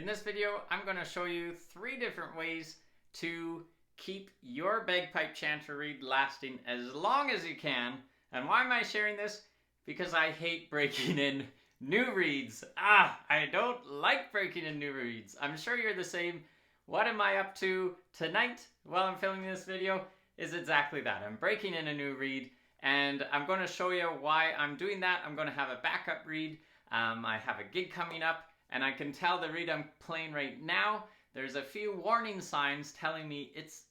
In this video, I'm going to show you 3 different ways to keep your bagpipe chanter reed lasting as long as you can. And why am I sharing this? Because I hate breaking in new reeds. I don't like breaking in new reeds. I'm sure you're the same. What am I up to tonight while I'm filming this video is exactly that. I'm breaking in a new reed, and I'm going to show you why I'm doing that. I'm going to have a backup reed. I have a gig coming up, and I can tell the reed I'm playing right now, there's a few warning signs telling me it's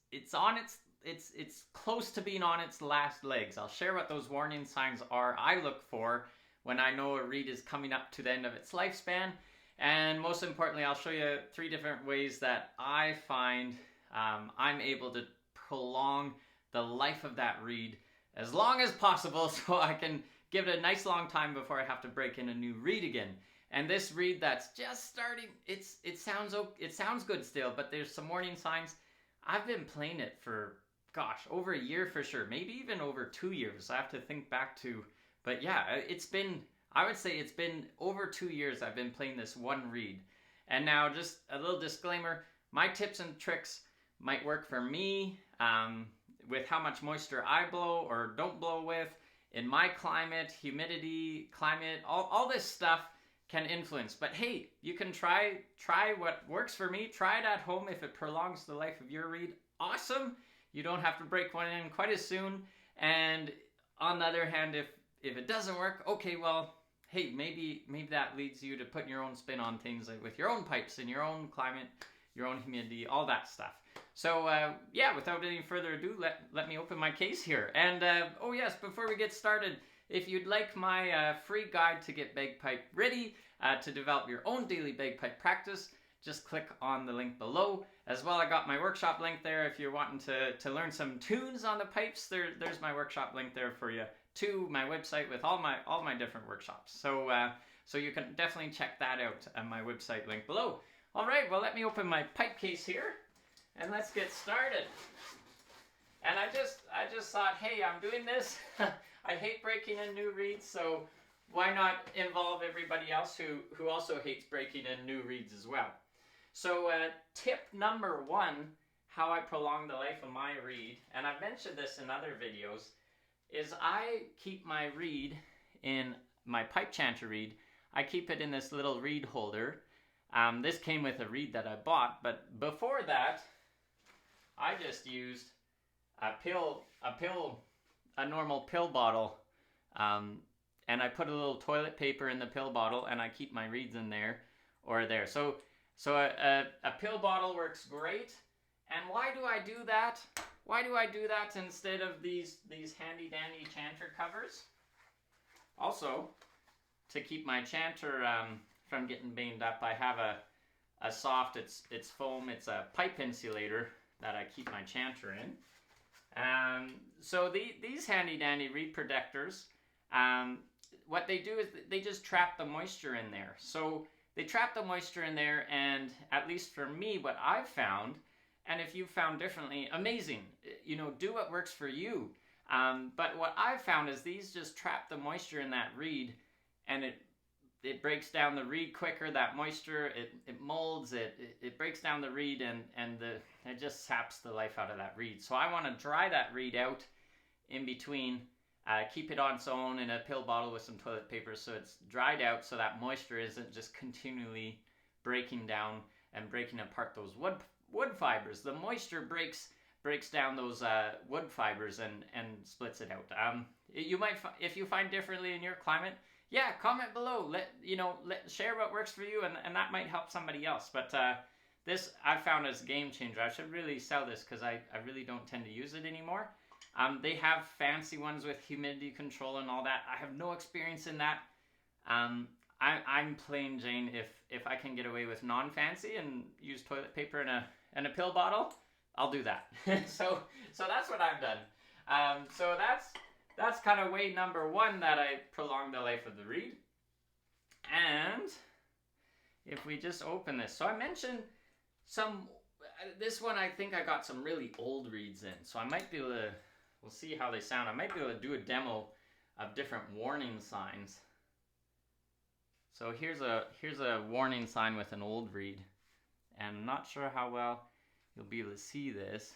close to being on its last legs. I'll share what those warning signs are I look for when I know a reed is coming up to the end of its lifespan. And most importantly, I'll show you 3 different ways that I find I'm able to prolong the life of that reed as long as possible, so I can give it a nice long time before I have to break in a new reed again. And this reed that's just starting, it sounds good still, but there's some warning signs. I've been playing it for, gosh, over a year for sure, maybe even over 2 years. I have to think back to, but yeah, I would say it's been over 2 years I've been playing this one reed. And now just a little disclaimer, my tips and tricks might work for me with how much moisture I blow or don't blow with. In my climate, humidity, all this stuff can influence. But hey, you can try what works for me. Try it at home. If it prolongs the life of your reed, awesome. You don't have to break one in quite as soon. And on the other hand, if it doesn't work, okay, well, hey, maybe that leads you to putting your own spin on things, like with your own pipes in your own climate, your own humidity, all that stuff. So yeah, without any further ado, let me open my case here. And oh yes, before we get started, if you'd like my free guide to get bagpipe ready to develop your own daily bagpipe practice, just click on the link below. As well, I got my workshop link there if you're wanting to learn some tunes on the pipes. There's my workshop link there for you to my website with all my different workshops. So so you can definitely check that out on my website link below. All right, well, let me open my pipe case here and let's get started. And I just thought, hey, I'm doing this. I hate breaking in new reeds, so why not involve everybody else who also hates breaking in new reeds as well. So tip number 1, how I prolong the life of my reed, and I've mentioned this in other videos, is I keep my reed in my pipe chanter reed. I keep it in this little reed holder. This came with a reed that I bought, but before that, I just used a normal pill bottle, and I put a little toilet paper in the pill bottle, and I keep my reeds in there or there. So a pill bottle works great. And why do I do that? Why do I do that instead of these handy dandy chanter covers? Also, to keep my chanter from getting banged up, I have a soft, it's foam, it's a pipe insulator that I keep my chanter in. So these handy dandy reed protectors, what they do is they just trap the moisture in there. So they trap the moisture in there, and at least for me, what I've found, and if you've found differently, amazing. You know, do what works for you. But what I've found is these just trap the moisture in that reed, and it breaks down the reed quicker. That moisture, it molds, it breaks down the reed, and it just saps the life out of that reed. So I want to dry that reed out in between, keep it on its own in a pill bottle with some toilet paper so it's dried out, so that moisture isn't just continually breaking down and breaking apart those wood fibers. The moisture breaks down those wood fibers and splits it out. You might, if you find differently in your climate, yeah, comment below. Share what works for you, and that might help somebody else. But this I've found as a game changer. I should really sell this because I really don't tend to use it anymore. They have fancy ones with humidity control and all that. I have no experience in that. I'm plain Jane. If I can get away with non-fancy and use toilet paper and a pill bottle, I'll do that. so that's what I've done. So that's kind of way number 1 that I prolong the life of the reed. And if we just open this, so I mentioned this one, I think I got some really old reeds in, so I might be able to, we'll see how they sound. I might be able to do a demo of different warning signs. So here's a warning sign with an old reed. and I'm not sure how well you'll be able to see this.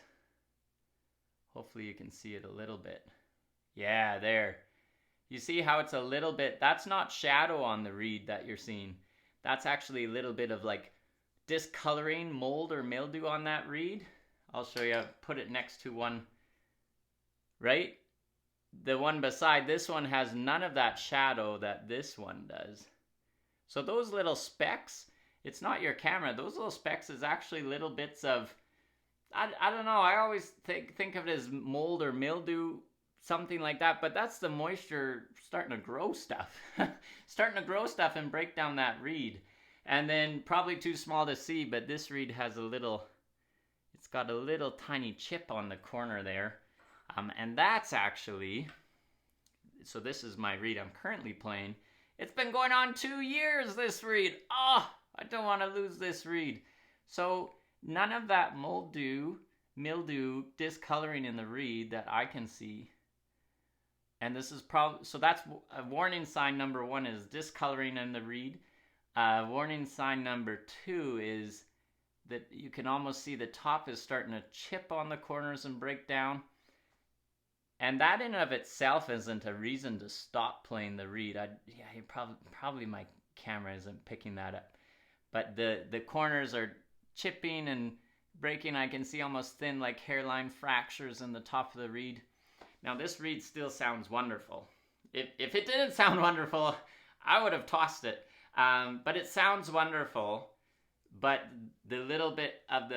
Hopefully you can see it a little bit. Yeah, there. You see how it's a little bit, that's not shadow on the reed that you're seeing. That's actually a little bit of like discoloring, mold or mildew on that reed. I'll show you, put it next to one, right? The one beside this one has none of that shadow that this one does. So those little specks, it's not your camera, those little specks is actually little bits of, I don't know, I always think of it as mold or mildew, something like that, but that's the moisture starting to grow stuff. Starting to grow stuff and break down that reed. And then probably too small to see, but this reed has a little, it's got a little tiny chip on the corner there. And that's actually, so this is my reed I'm currently playing. It's been going on 2 years, this reed. Oh, I don't want to lose this reed. So none of that mildew, discoloring in the reed that I can see. And this is probably, so that's a warning sign number 1 is discoloring in the reed. Warning sign number 2 is that you can almost see the top is starting to chip on the corners and break down. And that in and of itself isn't a reason to stop playing the reed. Probably my camera isn't picking that up. But the corners are chipping and breaking. I can see almost thin like hairline fractures in the top of the reed. Now this reed still sounds wonderful. If it didn't sound wonderful, I would have tossed it. But it sounds wonderful. But the little bit of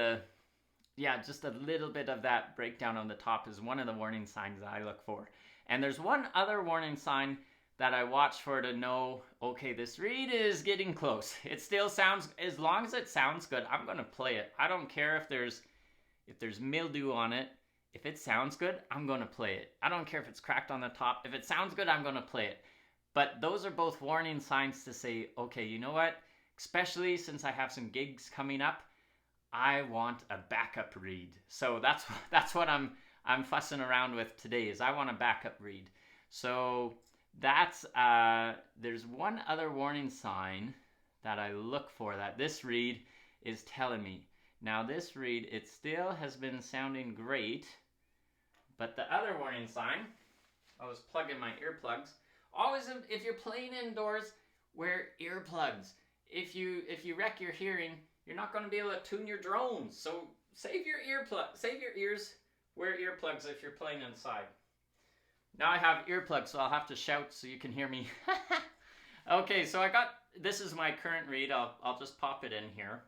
just a little bit of that breakdown on the top is one of the warning signs that I look for. And there's one other warning sign that I watch for to know, okay, this reed is getting close. It still sounds, as long as it sounds good, I'm going to play it. I don't care if there's mildew on it. If it sounds good, I'm going to play it. I don't care if it's cracked on the top. If it sounds good, I'm going to play it. But those are both warning signs to say, okay, you know what? Especially since I have some gigs coming up, I want a backup reed. So that's what I'm fussing around with today, is I want a backup reed. So that's there's one other warning sign that I look for that this reed is telling me. Now this reed, it still has been sounding great, but the other warning sign, I was plugging my earplugs. Always, if you're playing indoors, wear earplugs. If you wreck your hearing, you're not going to be able to tune your drones. So save your ears, wear earplugs if you're playing inside. Now I have earplugs, so I'll have to shout so you can hear me. Okay, so this is my current reed. I'll just pop it in here.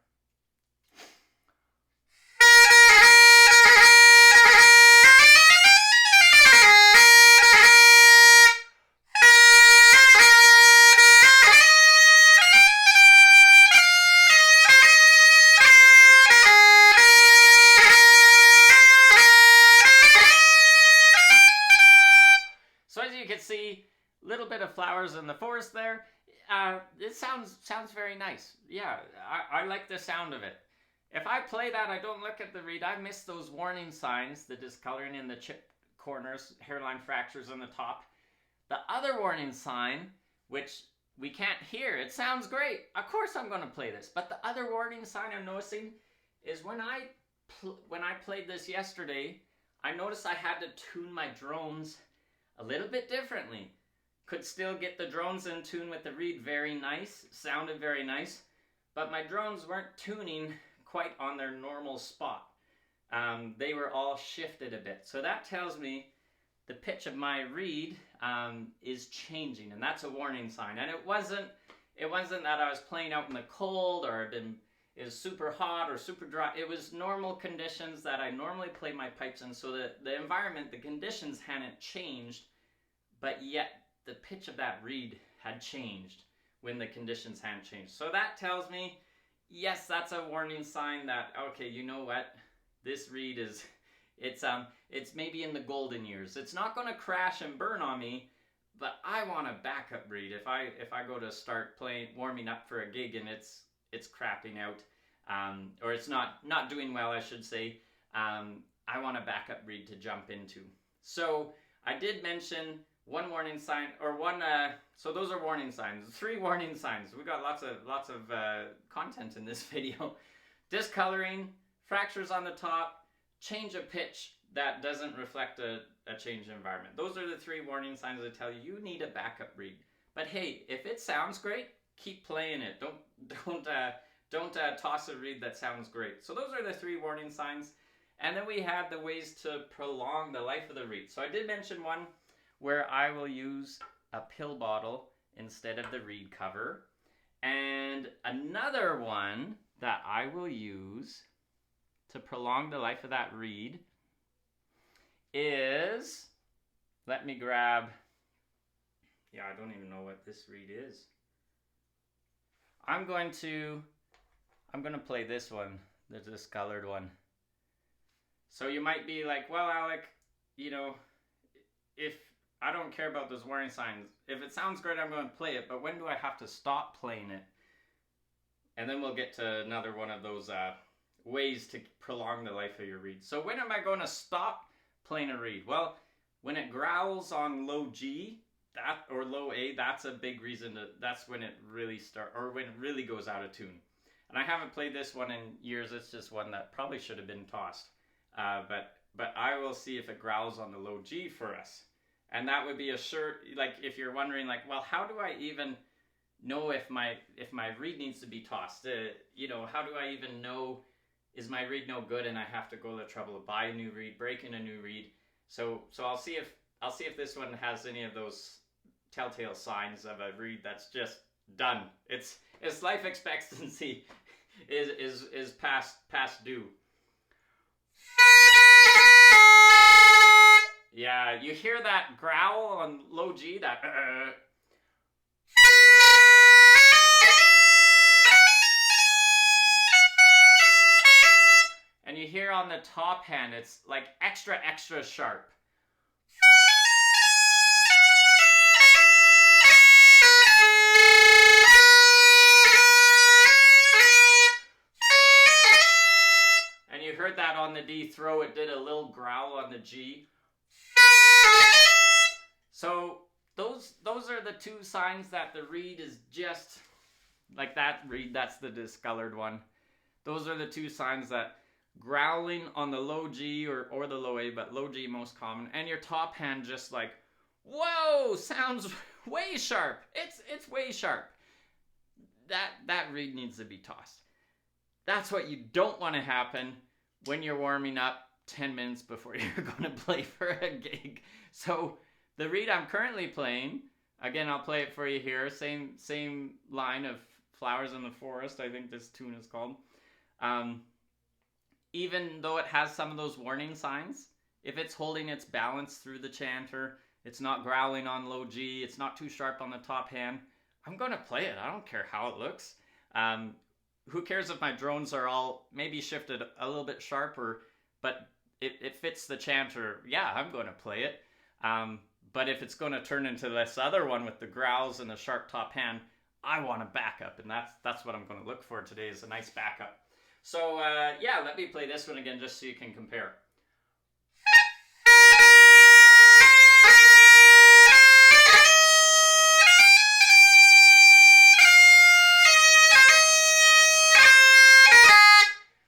See a little bit of flowers in the forest there. It sounds very nice. Yeah, I like the sound of it. If I play that, I don't look at the reed. I miss those warning signs, the discoloring in the chip corners, hairline fractures on the top. The other warning sign, which we can't hear, it sounds great. Of course I'm going to play this. But the other warning sign I'm noticing is when I played this yesterday, I noticed I had to tune my drones a little bit differently. Could still get the drones in tune with the reed very nice, sounded very nice, but my drones weren't tuning quite on their normal spot. They were all shifted a bit. So that tells me the pitch of my reed is changing, and that's a warning sign. And it wasn't that I was playing out in the cold or it was super hot or super dry. It was normal conditions that I normally play my pipes in. So the environment, the conditions hadn't changed, but yet the pitch of that reed had changed when the conditions hadn't changed. So that tells me, yes, that's a warning sign that, okay, you know what? This reed it's maybe in the golden years. It's not going to crash and burn on me, but I want a backup reed. If I go to start warming up for a gig and it's crapping out, or it's not doing well, I should say, I want a backup reed to jump into. So I did mention one warning sign, or so those are warning signs. 3 warning signs. We got lots of content in this video. discoloring, fractures on the top, change of pitch that doesn't reflect a change in environment. Those are the 3 warning signs that tell you need a backup reed. But hey, if it sounds great, keep playing it. Don't toss a reed that sounds great. So those are the 3 warning signs. And then we had the ways to prolong the life of the reed. So I did mention one where I will use a pill bottle instead of the reed cover. And another one that I will use to prolong the life of that reed is, let me grab, I don't even know what this reed is. I'm going to play this one, the discolored one. So you might be like, well, Alec, if I don't care about those warning signs, if it sounds great, I'm going to play it, but when do I have to stop playing it? And then we'll get to another one of those ways to prolong the life of your reed. So when am I going to stop playing a reed? Well, when it growls on low G, or low A, that's a big reason that's when it really when it really goes out of tune. And I haven't played this one in years. It's just one that probably should have been tossed. But I will see if it growls on the low G for us. And that would be a sure, like if you're wondering like, well, how do I even know if my reed needs to be tossed? How do I even know, is my reed no good and I have to go to the trouble to buy a new reed, break in a new reed? So I'll see if this one has any of those telltale signs of a reed that's just done. Its life expectancy is past due. Yeah, you hear that growl on low G, that and you hear on the top hand, it's like extra sharp. And you heard that on the D throw, it did a little growl on the G. So those are the 2 signs that the reed is just like that reed, that's the discolored one. Those are the 2 signs that growling on the low G or the low A, but low G most common, and your top hand just like, whoa, sounds way sharp. It's way sharp. That reed needs to be tossed. That's what you don't want to happen when you're warming up 10 minutes before you're going to play for a gig. So the reed I'm currently playing, again, I'll play it for you here. Same line of Flowers in the Forest, I think this tune is called. Even though it has some of those warning signs, if it's holding its balance through the chanter, it's not growling on low G, it's not too sharp on the top hand, I'm going to play it. I don't care how it looks. Who cares if my drones are all maybe shifted a little bit sharper, but it fits the chanter. Yeah, I'm going to play it. But if it's going to turn into this other one with the growls and the sharp top hand, I want a backup, and that's what I'm going to look for today, is a nice backup. So yeah, let me play this one again just so you can compare.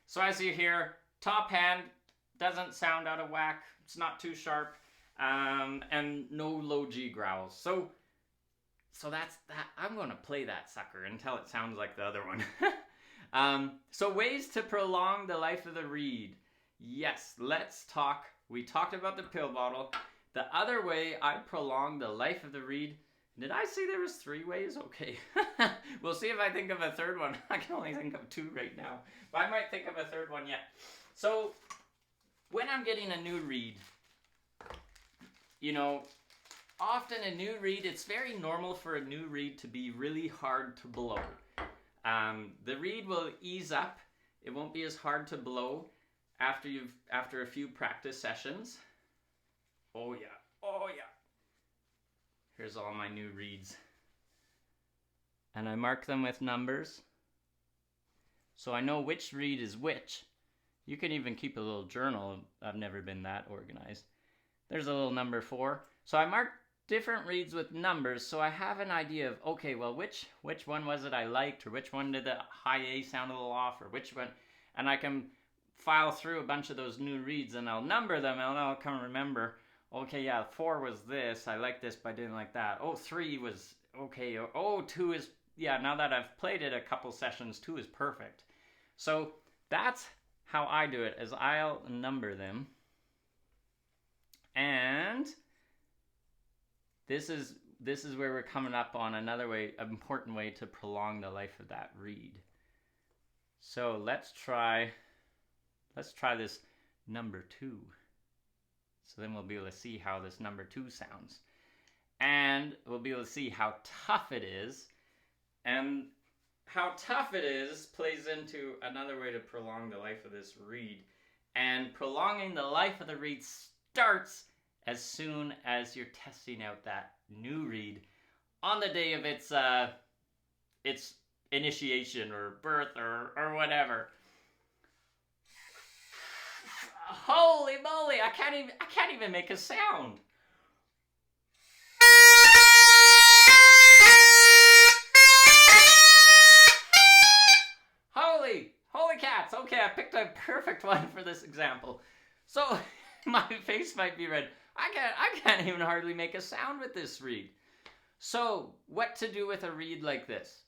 So as you hear, top hand doesn't sound out of whack. It's not too sharp, and no low G growls. So that's that. I'm going to play that sucker until it sounds like the other one. So ways to prolong the life of the reed. Yes, let's talk. We talked about the pill bottle. The other way I prolong the life of the reed. Did I say there was 3 ways? Okay. We'll see if I think of a third one. I can only think of 2 right now. But I might think of a third one yet. So when I'm getting a new reed, often a new reed, it's very normal for a new reed to be really hard to blow. The reed will ease up. It won't be as hard to blow after a few practice sessions. Oh yeah. Here's all my new reeds. And I mark them with numbers, so I know which reed is which. You can even keep a little journal. I've never been that organized. There's a little number 4. So I mark different reeds with numbers, so I have an idea of, okay, well, which one was it I liked, or which one did the high A sound a little off, or which one. and I can file through a bunch of those new reads, and I'll number them, and I'll come remember, okay, yeah, 4 was this, I like this, but I didn't like that. Oh, 3 was okay. Oh, 2 is, yeah, now that I've played it a couple sessions, 2 is perfect. So that's how I do it, is I'll number them. And this is where we're coming up on another way, an important way to prolong the life of that reed. So let's try this number 2. So then we'll be able to see how this number 2 sounds. And we'll be able to see how tough it is. And how tough it is plays into another way to prolong the life of this reed. And prolonging the life of the reed starts as soon as you're testing out that new reed on the day of its initiation or birth or whatever. Holy moly, I can't even make a sound. Holy cats. Okay, I picked a perfect one for this example. So my face might be red. I can't even hardly make a sound with this reed. So what to do with a reed like this?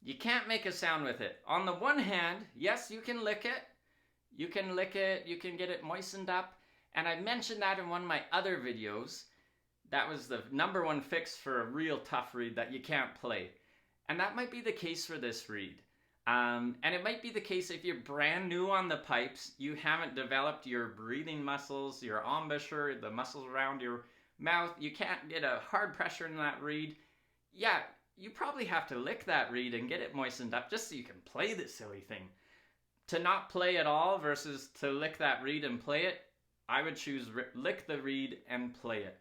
You can't make a sound with it. On the one hand, yes, you can lick it. You can lick it, you can get it moistened up. And I mentioned that in one of my other videos. That was the number 1 fix for a real tough reed that you can't play. And that might be the case for this reed. And it might be the case if you're brand new on the pipes, you haven't developed your breathing muscles, your embouchure, the muscles around your mouth. You can't get a hard pressure in that reed. Yeah, you probably have to lick that reed and get it moistened up just so you can play this silly thing. To not play at all versus to lick that reed and play it, I would choose lick the reed and play it.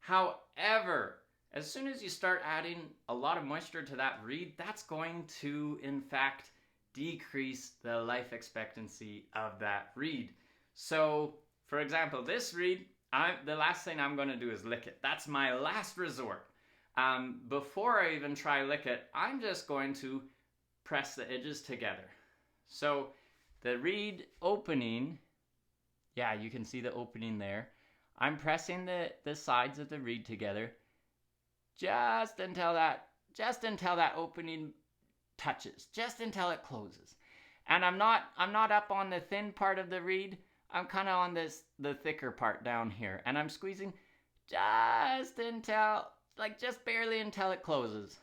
However, as soon as you start adding a lot of moisture to that reed, that's going to, in fact, decrease the life expectancy of that reed. So, for example, this reed, the last thing I'm going to do is lick it. That's my last resort. Before I even try lick it, I'm just going to press the edges together. So the reed opening, yeah, you can see the opening there. I'm pressing the sides of the reed together just until that opening touches, just until it closes. And I'm not up on the thin part of the reed. I'm kind of on the thicker part down here, and I'm squeezing just barely until it closes.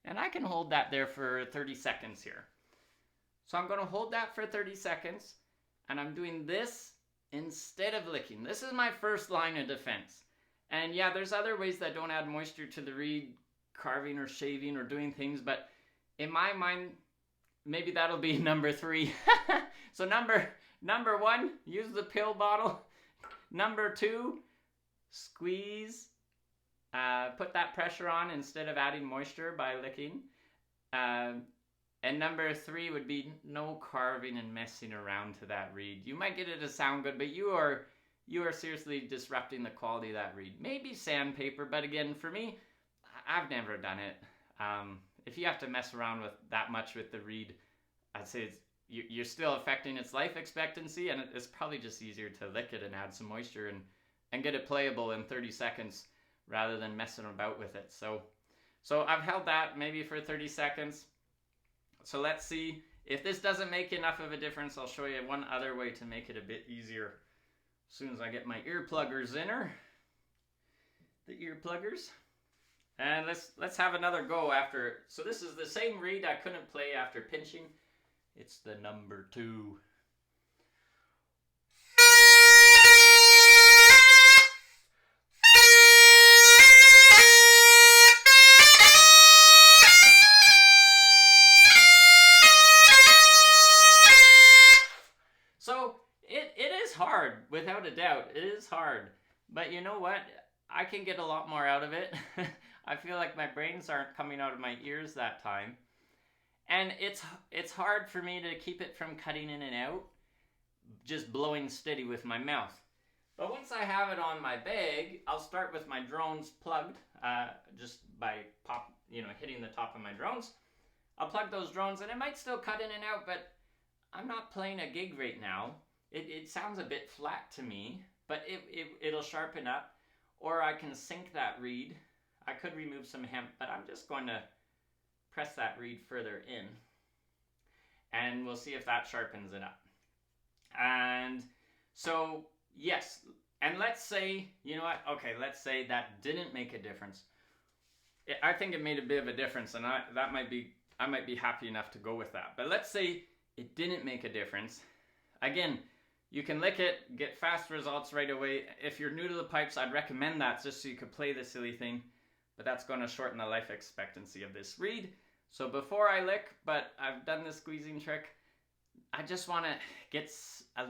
And I can hold that there for 30 seconds here. So I'm going to hold that for 30 seconds, and I'm doing this instead of licking. This is my first line of defense. And yeah, there's other ways that don't add moisture to the reed, carving or shaving or doing things, but in my mind, maybe that'll be number 3. So number 1, use the pill bottle. Number 2, squeeze. Put that pressure on instead of adding moisture by licking. And number 3 would be no carving and messing around to that reed. You might get it to sound good, but you are seriously disrupting the quality of that reed. Maybe sandpaper, but again, for me, I've never done it. If you have to mess around with that much with the reed, I'd say you're still affecting its life expectancy, and it's probably just easier to lick it and add some moisture and get it playable in 30 seconds rather than messing about with it. So I've held that maybe for 30 seconds. So let's see. If this doesn't make enough of a difference, I'll show you one other way to make it a bit easier. As soon as I get my ear pluggers in her. The ear pluggers. And let's have another go after. So this is the same reed I couldn't play after pinching. It's the number 2. Hard, without a doubt. It is hard. But you know what? I can get a lot more out of it. I feel like my brains aren't coming out of my ears that time. And it's hard for me to keep it from cutting in and out, just blowing steady with my mouth. But once I have it on my bag, I'll start with my drones plugged, just by hitting the top of my drones. I'll plug those drones, and it might still cut in and out, but I'm not playing a gig right now. It sounds a bit flat to me, but it'll sharpen up. Or I can sink that reed. I could remove some hemp, but I'm just going to press that reed further in. And we'll see if that sharpens it up. And so, yes. And let's say, you know what? Okay, let's say that didn't make a difference. I think it made a bit of a difference, and I might be happy enough to go with that. But let's say it didn't make a difference. Again, you can lick it, get fast results right away. If you're new to the pipes, I'd recommend that just so you could play the silly thing. But that's going to shorten the life expectancy of this reed. So before I lick, but I've done the squeezing trick, I just want to get a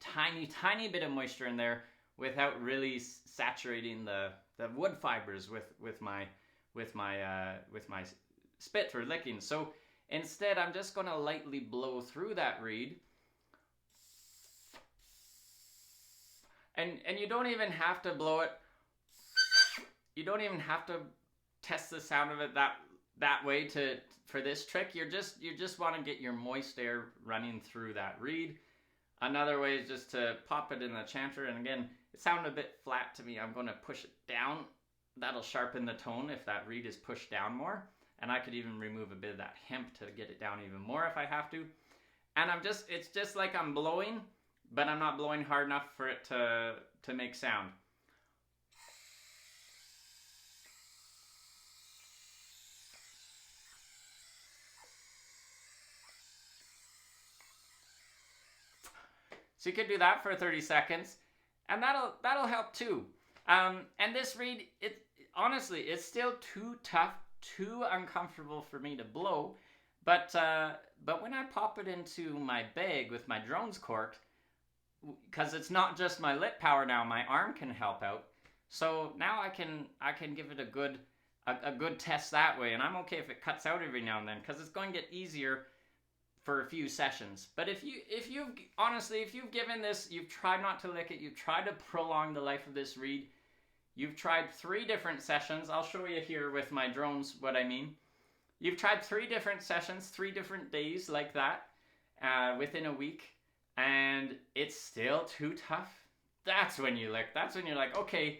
tiny bit of moisture in there without really saturating the wood fibers with my spit or licking. So instead, I'm just going to lightly blow through that reed. And you don't even have to blow it. You don't even have to test the sound of it that way for this trick. You just want to get your moist air running through that reed. Another way is just to pop it in the chanter. And again, it sounded a bit flat to me. I'm going to push it down. That'll sharpen the tone if that reed is pushed down more. And I could even remove a bit of that hemp to get it down even more if I have to. And it's just like I'm blowing, but I'm not blowing hard enough for it to make sound. So you could do that for 30 seconds, and that'll help too. And this reed, honestly, it's still too tough, too uncomfortable for me to blow. But when I pop it into my bag with my drones cork, because it's not just my lip power now, my arm can help out. So now I can give it a good test that way, and I'm okay if it cuts out every now and then, because it's going to get easier for a few sessions. But if you've given this, you've tried not to lick it, you've tried to prolong the life of this reed, you've tried 3 different sessions. I'll show you here with my drones what I mean. You've tried 3 different sessions, 3 different days like that, within a week, and it's still too tough. That's when you lick. That's when you're like, okay,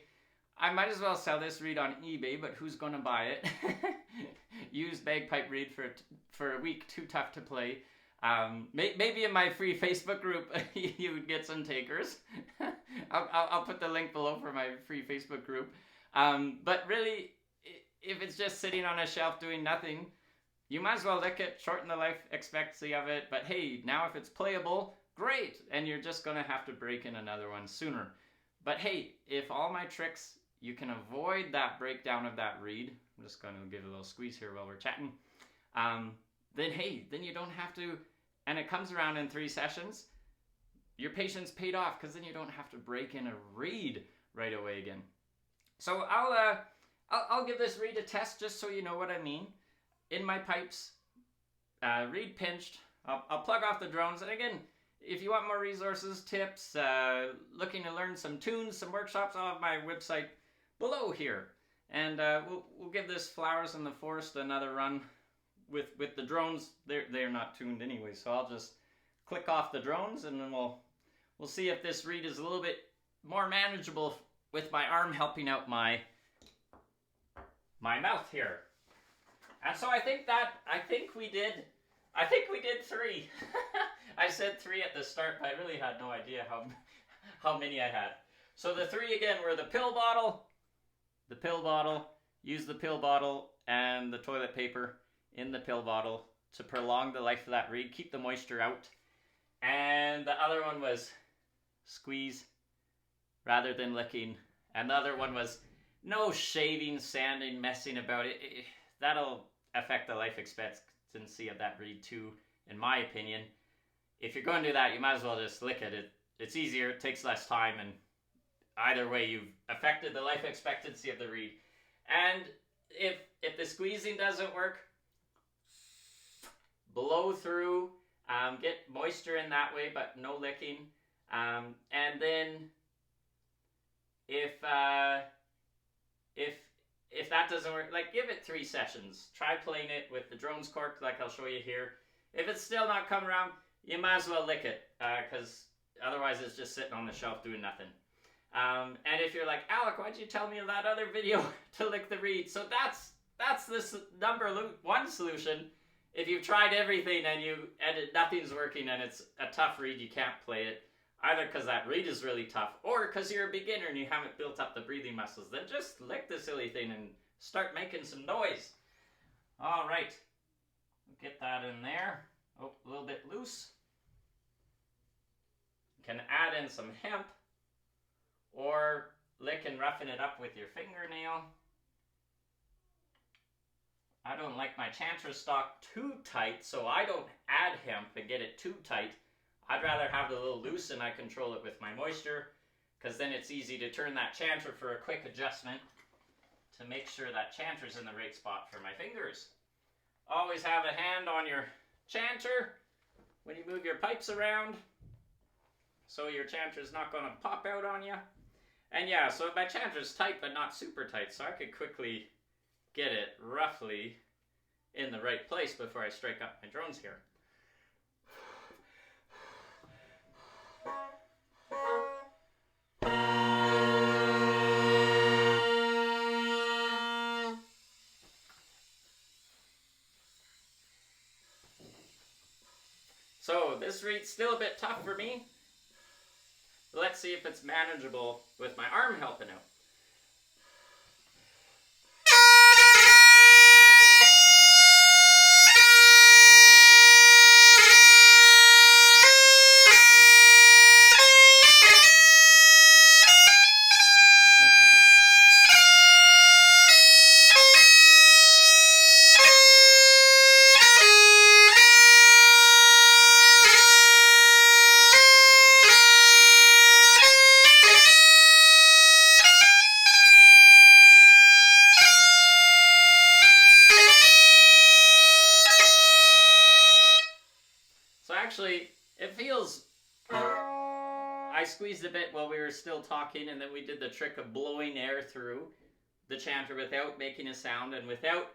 I might as well sell this reed on eBay, but who's going to buy it? Use bagpipe reed for a week, too tough to play. Maybe in my free Facebook group you would get some takers. I'll put the link below for my free Facebook group. But really, if it's just sitting on a shelf doing nothing, you might as well lick it, shorten the life expectancy of it. But hey, now if it's playable, great, and you're just going to have to break in another one sooner. But hey, if all my tricks, you can avoid that breakdown of that reed. I'm just going to give a little squeeze here while we're chatting. Then hey, then you don't have to, and it comes around in 3 sessions, your patience paid off, because then you don't have to break in a reed right away again. So I'll give this reed a test just so you know what I mean. In my pipes, reed pinched, I'll plug off the drones, and again, if you want more resources, tips, looking to learn some tunes, some workshops, I'll have my website below here. And we'll give this Flowers in the Forest another run with the drones. They're not tuned anyway, so I'll just click off the drones, and then we'll see if this reed is a little bit more manageable with my arm helping out my mouth here. And so I think we did 3. I said 3 at the start, but I really had no idea how many I had. So the 3 again were the pill bottle, use the pill bottle and the toilet paper in the pill bottle to prolong the life of that reed, keep the moisture out. And the other one was squeeze rather than licking. And the other one was no shaving, sanding, messing about it. That'll affect the life expectancy of that reed too, in my opinion. If you're going to do that, you might as well just lick it. It's easier, it takes less time, and either way you've affected the life expectancy of the reed. And if the squeezing doesn't work, blow through, get moisture in that way, but no licking. And then if that doesn't work, like, give it 3 sessions. Try playing it with the drones cork like I'll show you here. If it's still not coming around, you might as well lick it, because otherwise it's just sitting on the shelf doing nothing. And if you're like, Alec, why'd you tell me in that other video to lick the reed? So that's this #1 solution. If you've tried everything and nothing's working and it's a tough reed, you can't play it, either because that reed is really tough or because you're a beginner and you haven't built up the breathing muscles, then just lick the silly thing and start making some noise. All right, get that in there. Oh, a little bit loose. You can add in some hemp or lick and roughen it up with your fingernail. I don't like my Chanter stock too tight, so I don't add hemp and get it too tight. I'd rather have it a little loose and I control it with my moisture, because then it's easy to turn that Chanter for a quick adjustment to make sure that Chanter's in the right spot for my fingers. Always have a hand on your Chanter when you move your pipes around, so your Chanter's not going to pop out on you. And yeah, so my Chanter's tight but not super tight, so I could quickly get it roughly in the right place before I strike up my drones here. So this reed's still a bit tough for me. Let's see if it's manageable with my arm helping out. Actually, it feels, I squeezed a bit while we were still talking, and then we did the trick of blowing air through the Chanter without making a sound and without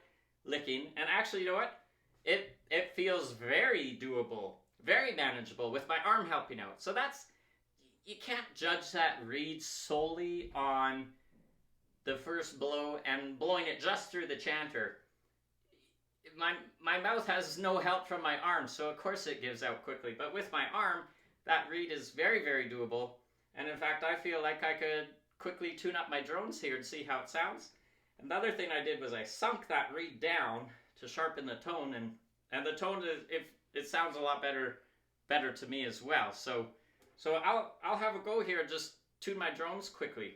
licking. And actually, you know what? It feels very doable, very manageable with my arm helping out. So you can't judge that reed solely on the first blow and blowing it just through the Chanter. My mouth has no help from my arm, so of course it gives out quickly. But with my arm, that reed is very, very doable. And in fact, I feel like I could quickly tune up my drones here to see how it sounds. And the other thing I did was I sunk that reed down to sharpen the tone, and the tone it sounds a lot better to me as well. So I'll have a go here and just tune my drones quickly.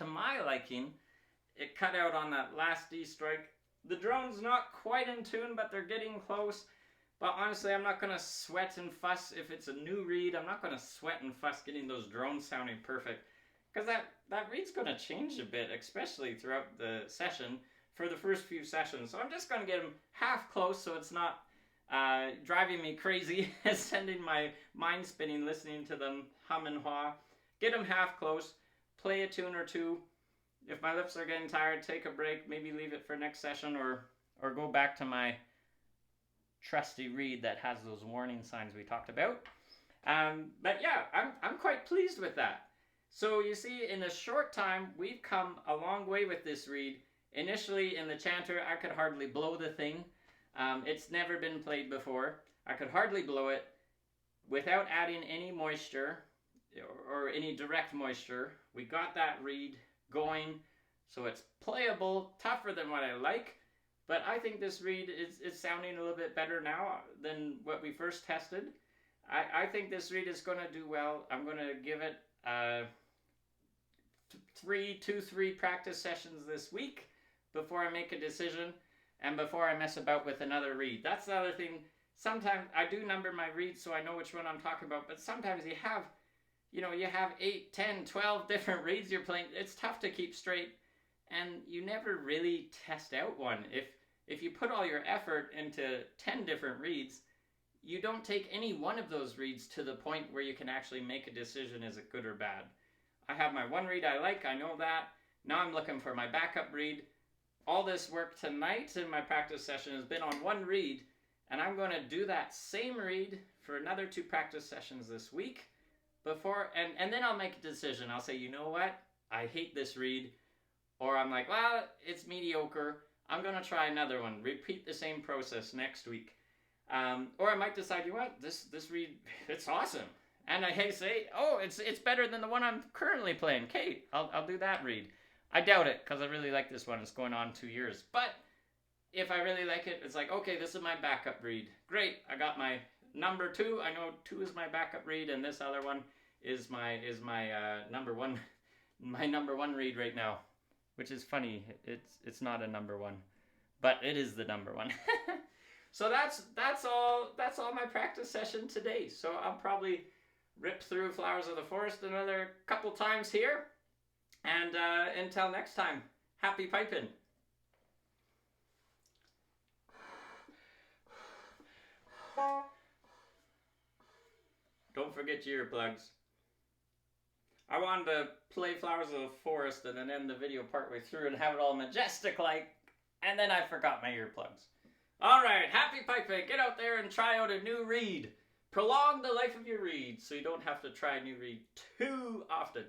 my liking. It cut out on that last D strike. The drone's not quite in tune, but they're getting close. But honestly, I'm not going to sweat and fuss if it's a new reed. I'm not going to sweat and fuss getting those drones sounding perfect. Because that reed's going to change a bit, especially throughout the session for the first few sessions. So I'm just going to get them half close so it's not driving me crazy, sending my mind spinning, listening to them hum and haw. Get them half close, play a tune or two. If my lips are getting tired, take a break, maybe leave it for next session, or go back to my trusty reed that has those warning signs we talked about. But yeah, I'm quite pleased with that. So you see, in a short time, we've come a long way with this reed. Initially in the Chanter, I could hardly blow the thing. It's never been played before. I could hardly blow it without adding any moisture or any direct moisture. We got that reed going, so it's playable, tougher than what I like. But I think this reed is sounding a little bit better now than what we first tested. I think this reed is going to do well. I'm going to give it 3 practice sessions this week before I make a decision and before I mess about with another reed. That's the other thing. Sometimes I do number my reeds so I know which one I'm talking about, but sometimes you have 8, 10, 12 different reeds you're playing. It's tough to keep straight, and you never really test out one. If you put all your effort into 10 different reeds, you don't take any one of those reeds to the point where you can actually make a decision, is it good or bad. I have my one reed I like, I know that. Now I'm looking for my backup reed. All this work tonight in my practice session has been on one reed, and I'm going to do that same reed for another 2 practice sessions this week before, and then I'll make a decision. I'll say, you know what, I hate this reed, or I'm like, well, it's mediocre. I'm going to try another one. Repeat the same process next week. Or I might decide, you know what, this reed, it's awesome. And I say, oh, it's better than the one I'm currently playing. Okay, I'll do that reed. I doubt it, because I really like this one. It's going on 2 years. But if I really like it, it's like, okay, this is my backup reed. Great, I got my number 2. I know 2 is my backup reed, and this other one is my number 1, my number 1 reed right now. Which is funny. It's not a number 1, but it is the number 1. So that's all my practice session today. So I'll probably rip through Flowers of the Forest another couple times here. And until next time, happy piping. Don't forget your earplugs. I wanted to play Flowers of the Forest and then end the video partway through and have it all majestic like, and then I forgot my earplugs. Alright, happy piping. Get out there and try out a new reed. Prolong the life of your reed so you don't have to try a new reed too often.